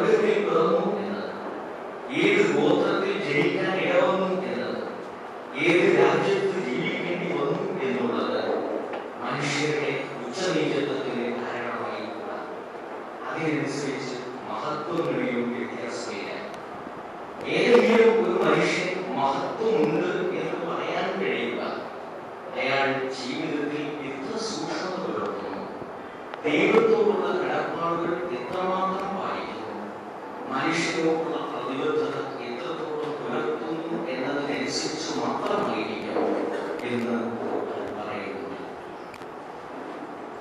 വർഗത്തിൽ പിറന്നു എന്നത്, ഏത് ഗോത്രത്തിൽ ജനിക്കാൻ ഇടവന്നു എന്നത്, ഏത് രാജ്യത്ത് ജീവിക്കേണ്ടി വന്നു എന്നുള്ളത് മനുഷ്യരുടെ ഉച്ചനീചത്വത്തിന് കാരണമായില്ല. അതിനനുസരിച്ച് മഹത്വങ്ങളെയും വ്യത്യാസമില്ല. ഏതെങ്കിലും ഒരു മനുഷ്യൻ മഹത്വമുണ്ട് എന്ന് പറയാൻ കഴിയുക അയാൾ ജീവിതത്തിൽ എത്ര സൂക്ഷ്മത പുലർത്തുന്നു, ദൈവത്തോടുള്ള കടപ്പാടുകൾ എത്രമാത്രം പാലിക്കുന്നു, മനുഷ്യരോടുള്ള പ്രതിബദ്ധത എത്രത്തോളം പുലർത്തുന്നു എന്നതിനനുസരിച്ച് മാത്രമായിരിക്കും എന്ന് പറയുന്നു.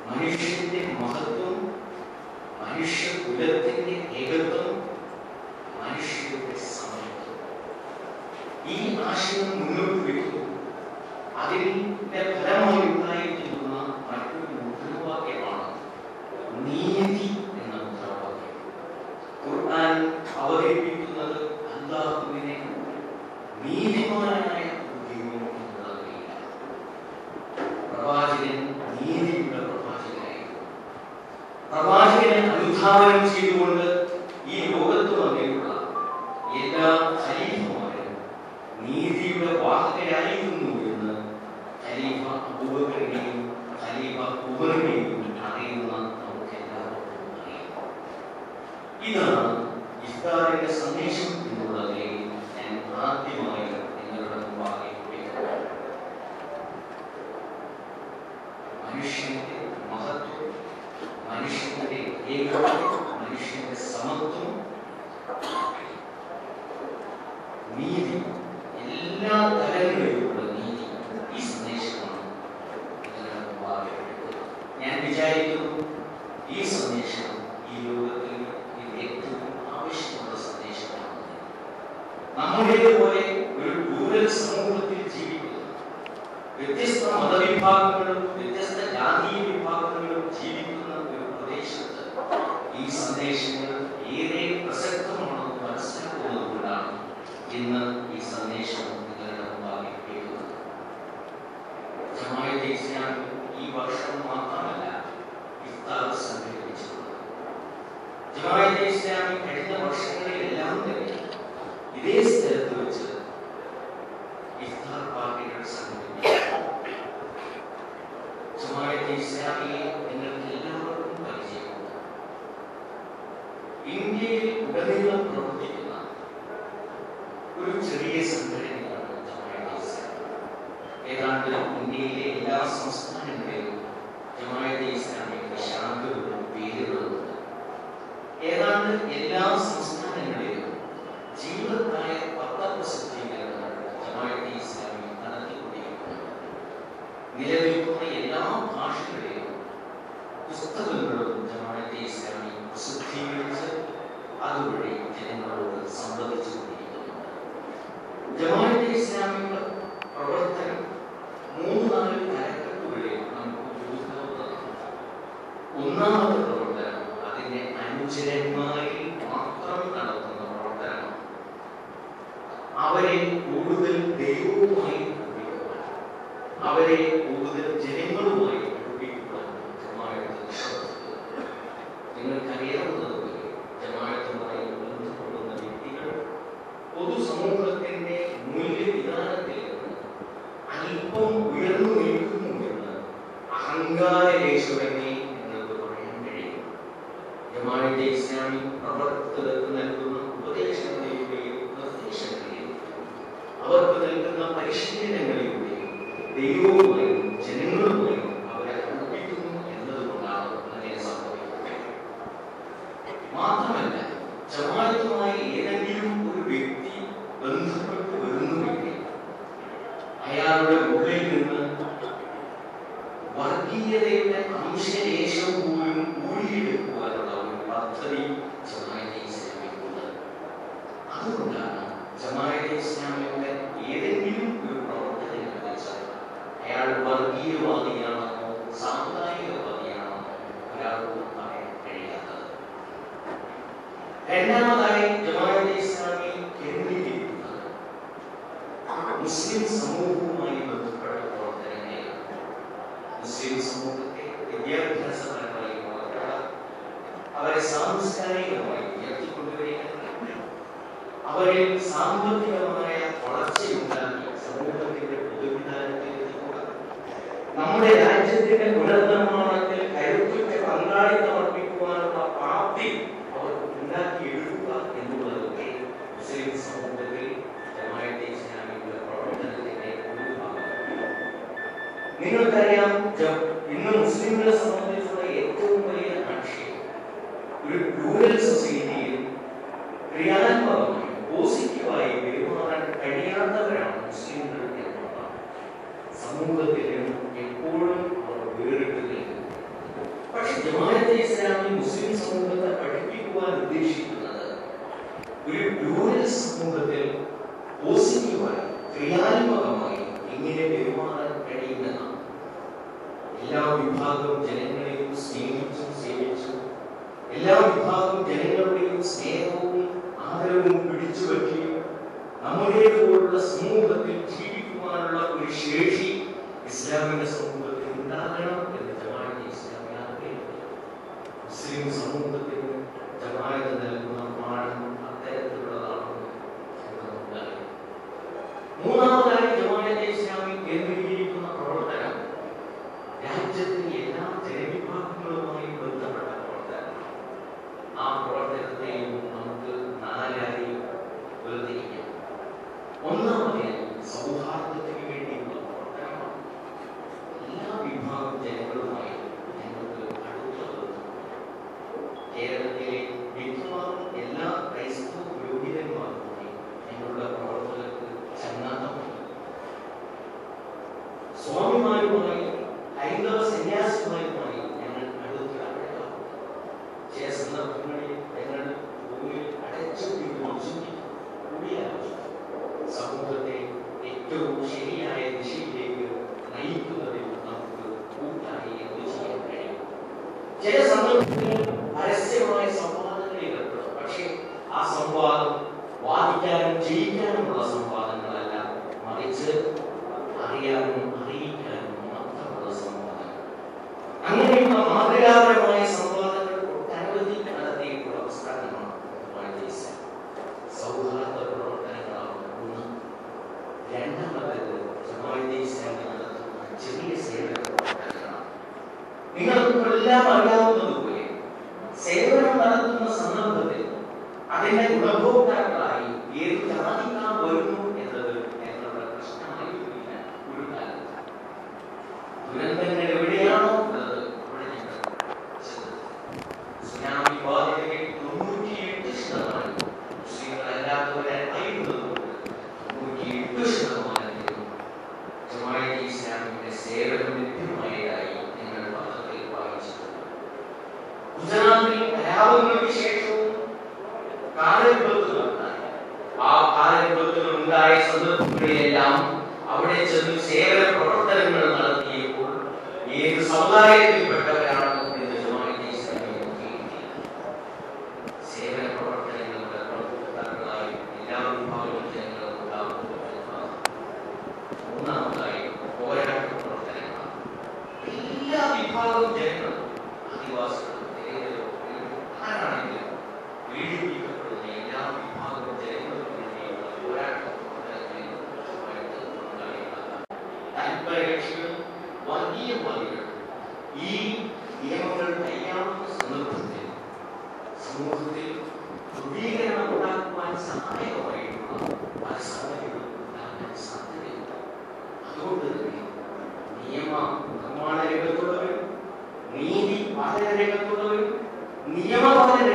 മനുഷ്യന്റെ മഹത്വം, മനുഷ്യകുലത്തിന്റെ ഏകത്വം, മനുഷ്യരുടെ സമത്വം, ഈ ആശയം മുന്നോട്ട് വയ്ക്കുന്നു. അതിന്റെ ഫലമായി ഉണ്ടായിരിക്കുന്ന മറ്റൊരു മുദ്രാവാക്യമാണ് നീതി എന്ന മുദ്രാവാക്യം. ഖുർആൻ അവതരിപ്പിക്കുന്നത് അല്ലാഹുവിനെ നീതിമാനായ ദൈവം എന്നുള്ളതില്ല. പ്രവാചകൻ നീതിയുടെ പ്രവാചകനായിരുന്നു. പ്രവാചകനെ അനുധാവനം ചെയ്തുകൊണ്ട് ഈ ലോകത്ത് വന്നിട്ടുള്ള എല്ലാ ഖലീഫമാരും നീതിയുടെ വാഹകരായിരുന്നു എന്ന് ഖലീഫ അബൂബക്കറിനെയും ഖലീഫ ഉമറിനെയും അറിയുന്ന നമുക്കെല്ലാവർക്കും അറിയാം. ഇതാണ് ഇഫ്താറിന്റെ സന്ദേശം എന്നുള്ളതിനെ ഞാൻ ആദ്യമായി നിങ്ങളുടെ മുമ്പാകെ വെക്കുന്നത്. മനുഷ്യന്റെ മഹത്വം, മനുഷ്യന്റെ ഏകത്വം, മനുഷ്യന്റെ സമത്വം, നീതി, എല്ലാ തലങ്ങളിലുള്ള നീതി, ഈ സന്ദേശമാണ് നിങ്ങളുടെ മുമ്പാകെ വെക്കുന്നത്. ഞാൻ വിചാരിക്കുന്നു ഈ സന്ദേശം ഈ ലോകത്തിൽ ഇത് ഏറ്റവും ആവശ്യമുള്ള സന്ദേശമാണ്. നമ്മുടേതുപോലെ ഒരു റൂറൽ സമൂഹത്തിൽ ജീവിക്കുന്ന വ്യത്യസ്ത മതവിഭാഗങ്ങളും വ്യത്യസ്ത ജാതീയ വിഭാഗങ്ങളും ജീവിക്കുന്ന ഒരു പ്രദേശത്ത് ഈ സന്ദേശങ്ങൾ ഏറെ പ്രസക്തമാണെന്ന് മനസ്സിലാക്കുന്നത് കൊണ്ടാണ് ഇന്ന് ഈ സന്ദേശം നിങ്ങളുടെ മുമ്പാകെ വെക്കുന്നത്. ജമാഅത്തെ ഇസ്ലാമി ഈ വർഷം മാത്രമല്ല ഇഫ്താർ സംഘടിപ്പിച്ചിട്ടുള്ളത്. ജമാഅത്തെ ഇസ്ലാമി കഴിഞ്ഞ വർഷങ്ങളിലെല്ലാം തന്നെ ഇതേ സ്ഥലത്ത് വെച്ച് ഇഫ്താർ പാർട്ടികൾ സംഘടിപ്പിച്ചു. ജമാഅത്തെ ഇസ്ലാമിയെ നിങ്ങൾക്ക് എല്ലാവർക്കും പരിചയമുണ്ട്. ഇന്ത്യയിൽ ഉടനീളം പ്രവർത്തിക്കുന്ന ഒരു ചെറിയ സംഘടനയാണ് ജമാഅത്തെ ഇസ്ലാമി. ഏതാണ്ട് ഇന്ത്യയിലെ എല്ലാ സംസ്ഥാനങ്ങളിലും ജമാഅത്തെ ഇസ്ലാമിയുടെ ശാഖകളും പേരുകളുമുണ്ട്. ഏതാണ്ട് എല്ലാ സംസ്ഥാനങ്ങളിലും ജീവിതത്തായ പത്രപ്രസിദ്ധീകരണങ്ങൾ ജമാഅത്തെ ഇസ്ലാമി നടത്തിക്കൊണ്ടിരിക്കുന്നുണ്ട്. നിലനിൽക്കുന്ന എല്ലാ ഭാഷകളിലും പുസ്തകങ്ങളും ജമാഅത്തെ ഇസ്ലാമി പ്രസിദ്ധീകരിച്ച് അതുവഴി ജനങ്ങളോട് സംവദിച്ചുകൊണ്ടിരിക്കുന്നുണ്ട്. ജമാഅത്തെ ഇസ്ലാമിയുടെ പ്രവർത്തനം 3-4 തലക്കെട്ടുകളിൽ നമുക്ക് ബോധ്യപ്പെടുന്നു. ഒന്നാമത്തെ പ്രവർത്തനം അതിന്റെ അനുചരന്മാരിൽ മാത്രം നടത്തുന്ന പ്രവർത്തനമാണ്. അവരെ കൂടുതൽ ദൈവവുമായി അടുപ്പിക്കുവാൻ, അവരെ കൂടുതൽ ജനങ്ങളുമായി അടുപ്പിക്കുവാൻ ജമാഅത്ത് ശ്രദ്ധിക്കുന്നു. നിങ്ങൾക്കറിയാവുന്നതുപോലെ ജമാഅത്തുമായി ബന്ധപ്പെടുന്ന വ്യക്തികൾ പൊതുസമൂഹത്തിന്റെ മൂല്യവിധാനത്തിൽ നിന്ന് അല്പം ഉയർന്നു നിൽക്കുന്നു എന്ന് അഹങ്കാരലേശമേ നിങ്ങൾക്ക് പറയാൻ കഴിയും. ജമാഅത്തെ ഇസ്ലാമി പ്രവർത്തകർക്ക് നൽകുന്ന ഉപദേശങ്ങളിലൂടെയും നിർദ്ദേശങ്ങളിലൂടെയും അവർക്ക് നൽകുന്ന പരിശീലനങ്ങളിലൂടെയും ദൈവവുമായും ജനങ്ങളുമായും അവരെ അടുപ്പിക്കുന്നു എന്നതുകൊണ്ടാണ് അങ്ങനെ സംഭവിക്കുന്നത്. മാത്രമല്ല, ജമാഅത്തുമായി ഏതെങ്കിലും ഒരു വ്യക്തി ബന്ധപ്പെട്ട് വരുന്നുവെങ്കിൽ അയാളുടെ ഉള്ളിൽ നിന്ന് വർഗീയതയുടെ അംശലേശം പോലും ഊഴിയെടുക്കുവാനുള്ള ഒരു പദ്ധതി ജമാഅത്തെ ഇസ്ലാമിക്കുണ്ട്. അതുകൊണ്ടാണ് ജമാഅത്തെ ഇസ്ലാമിയുടെ ഏതെങ്കിലും ഒരു പ്രവർത്തനം വെച്ചാൽ അയാൾ വർഗീയവാദിയാണെന്നോ സാമുദായികവാദിയാണെന്നോ ഒരാൾക്കും പറയാൻ കഴിയാത്തത്. രണ്ടാമതായി ജമാഅത്തെ ഇസ്ലാമി കേന്ദ്രീകരിക്കുന്നത് മുസ്ലിം സമൂഹവുമായി ബന്ധപ്പെട്ട പ്രവർത്തനങ്ങളാണ്. മുസ്ലിം സമൂഹത്തെ വിദ്യാഭ്യാസപരമായി വളർത്തുക, അവരെ സാംസ്കാരികമായി ഉയർത്തിക്കൊണ്ടുവരിക, അവരിൽ സാമ്പത്തികമായ വളർച്ചയുണ്ടാക്കി സമൂഹത്തിന്റെ പൊതുവിധാനത്തിലെത്തിക്കുക, നമ്മുടെ രാജ്യത്തിന്റെ പുനർനിർമ്മാണത്തിൽ കരുത്തുറ്റ പങ്കാളിത്തം അർപ്പിക്കുവാനുള്ള പ്രാപ്തി അവർക്ക് ഉണ്ടാക്കിയെടുക്കുക എന്നുള്ളതൊക്കെ മുസ്ലിം സമൂഹത്തിൽ ജമാഅത്തെ ഇസ്ലാമിയുടെ പ്രവർത്തനത്തിന്റെ ഒരു ഭാഗമാണ്. നിങ്ങൾക്കറിയാം, ഇന്ന് മുസ്ലിങ്ങളെ സംബന്ധിച്ചുള്ള ഏറ്റവും വലിയ ആക്ഷേപം ഒരു പ്ലൂറൽ സൊസൈറ്റിയിൽ ക്രിയാത്മകമായി പോസിറ്റീവായി പെരുമാറാൻ കഴിയാത്തവരാണ് മുസ്ലിങ്ങൾ എന്നതാണ്. സമൂഹത്തിൽ എപ്പോഴും അവർ വേറിട്ട് നിൽക്കുന്നു. പക്ഷെ ജമാഅത്തെ ഇസ്ലാമി മുസ്ലിം സമൂഹത്തെ പഠിപ്പിക്കുവാൻ ഉദ്ദേശിക്കുന്നത് ഒരു പ്ലൂറൽ സമൂഹത്തിൽ പോസിറ്റീവായി ക്രിയാത്മകമായി എങ്ങനെ പെരുമാറാൻ കഴിയുമെന്നാണ്. എല്ലാ വിഭാഗം ജനങ്ങളെയും സ്നേഹിച്ചും സേവിച്ചും എല്ലാ വിഭാഗം ജനങ്ങളുടെയും സ്നേഹവും ആദരവും പിടിച്ചു വയ്ക്കുകയും നമ്മുടേതുപോലുള്ള സമൂഹത്തിൽ ജീവിക്കുവാനുള്ള ഒരു ശേഷി ഇസ്ലാമിക സമൂഹത്തിൽ ഉണ്ടാകണം എന്ന് ജമാഅത്തെ ഇസ്ലാമി ആഗ്രഹിക്കുന്നു. മുസ്ലിം സമൂഹത്തിന് ജമാഅത്ത് നൽകുന്ന പാഠം അത്തരത്തിലുള്ളതാണെന്ന് നമുക്കറിയാം. മൂന്നാമതായി ജമാഅത്തെ ഇസ്ലാമി കേന്ദ്രീകരിക്കുന്ന പ്രവർത്തനം രാജ്യത്തിന്റെ എല്ലാ ജനവിഭാഗങ്ങളുമായി ബന്ധപ്പെട്ട പ്രവർത്തനം. ആ പ്രവർത്തനത്തെയും നമുക്ക് നാലായി വേർതിരിക്കാം. ഒന്നാമതായി സൗഹാർദ്ദത്തിന് വേണ്ടിയുള്ള പ്രവർത്തനമാണ്. എല്ലാ വിഭാഗം ജനങ്ങളുമായി ഞങ്ങൾക്ക് അടുത്ത ബന്ധമുണ്ട്. കേരളത്തിലെ മിക്കവാറും എല്ലാ ക്രൈസ്തവ പുരോഹിതന്മാരുമായി ഞങ്ങളുടെ പ്രവർത്തനത്തിൽ ചങ്ങാത്തമുണ്ട്. സ്വാമിമാരുമായി ഹൈന്ദവ സന്യാസിമാരുമായി ഞങ്ങൾ അടുത്ത് അടുക്കാറുണ്ട്. ചില സന്ദർഭങ്ങളിൽ ഞങ്ങൾ ഭൂമിയിൽ സമൂഹത്തെ ഏറ്റവും ശരിയായ ദിശയിലേക്ക് നയിക്കുന്നതിൽ നമുക്ക് കൂട്ടായി എന്ത് ചെയ്യാൻ കഴിയും. ചില സന്ദർഭങ്ങളിൽ പരസ്യമായ സംവാദങ്ങളിൽ ഏർപ്പെടും. പക്ഷേ ആ സംവാദം വാദിക്കാനും ജയിക്കാനുമുള്ള സംവാദങ്ങളല്ല, മറിച്ച് അറിയാനും അറിയിക്കാനും മാത്രമുള്ള സംവാദങ്ങൾ. അങ്ങനെയുള്ള മാതൃകാപരമായ സംവാദങ്ങൾ ഒട്ടനവധി നടത്തിയിട്ടുള്ള പുസ്തകമാണ് സൗഹാർദ്ദ പ്രവർത്തനങ്ങളാണ് ഒന്ന്. രണ്ടാമത്തേത് ജമാഅത്തെ ഇസ്ലാമി നടത്തുന്ന ചെറിയ സേവന പ്രവർത്തനങ്ങളാണ്. നിങ്ങൾക്കെല്ലാം അറിയാവുന്നതുപോലെ സേവനം നടത്തുന്ന സന്ദർഭത്തിൽ അതിന്റെ ഗുണഭോക്താക്കളായി ഏത് ജാതിക്കാർ വരുന്നു എന്നത് ഞങ്ങളുടെ പ്രശ്നമായിരുന്നില്ല. ഒരു കാലത്ത് ദുരന്തങ്ങൾ എവിടെയാണോ ഉള്ളത് അവിടെ ഞങ്ങൾ സുനാമി ബാധിതരിൽ 98% മുസ്ലിങ്ങളല്ലാത്തവരായിരുന്നതുകൊണ്ട് 98% ജമാഅത്തെ ഇസ്ലാമിയുടെ സേവനം ലഭ്യമായതായി നിങ്ങൾ പത്രത്തിൽ വായിച്ചിട്ടുണ്ട്. ഗുജറാത്തിൽ കലാപങ്ങൾക്ക് ശേഷവും ആ കാലഘട്ടത്തിൽ ഉണ്ടായ സന്ദർഭങ്ങളിലെല്ലാം അവിടെ ചെന്ന് സേവന പ്രവർത്തനങ്ങൾ നടത്തിയപ്പോൾ ഏത് സമുദായത്തിൽപ്പെട്ടവരാണ് എന്ന് ജമാഅത്തെ ഇസ്ലാമി സേവന പ്രവർത്തനങ്ങളുടെ പ്രവർത്തനങ്ങളായി എല്ലാ വിഭാഗം ജനങ്ങളും ഉണ്ടാകുന്നു. മൂന്നാമതായി പോരാട്ട പ്രവർത്തനങ്ങളാണ്. എല്ലാ വിഭാഗം ജനങ്ങളും ആദിവാസികളും ആരാണെങ്കിലും പീഡിപ്പിക്കപ്പെടുന്ന എല്ലാ വിഭാഗം ജനങ്ങൾക്കും വേണ്ടിയുള്ള പോരാട്ട പ്രവർത്തനങ്ങളിൽ താൽപര്യകക്ഷികളും വർഗീയവാദികളും ഈ നിയമങ്ങൾ കൈയാളുന്ന സന്ദർഭത്തിൽ സമൂഹത്തിൽ ധ്രുവീകരണം ഉണ്ടാക്കുവാൻ സഹായകമായിട്ടുള്ള പല സാധ്യതകളും ഉണ്ടാകാൻ സാധ്യതയുണ്ട്. അതുകൊണ്ട് തന്നെ നിയമ നിർമ്മാണ രംഗത്തുള്ളവരും നീതി പാലന രംഗത്തുള്ളവരും നിയമപാലന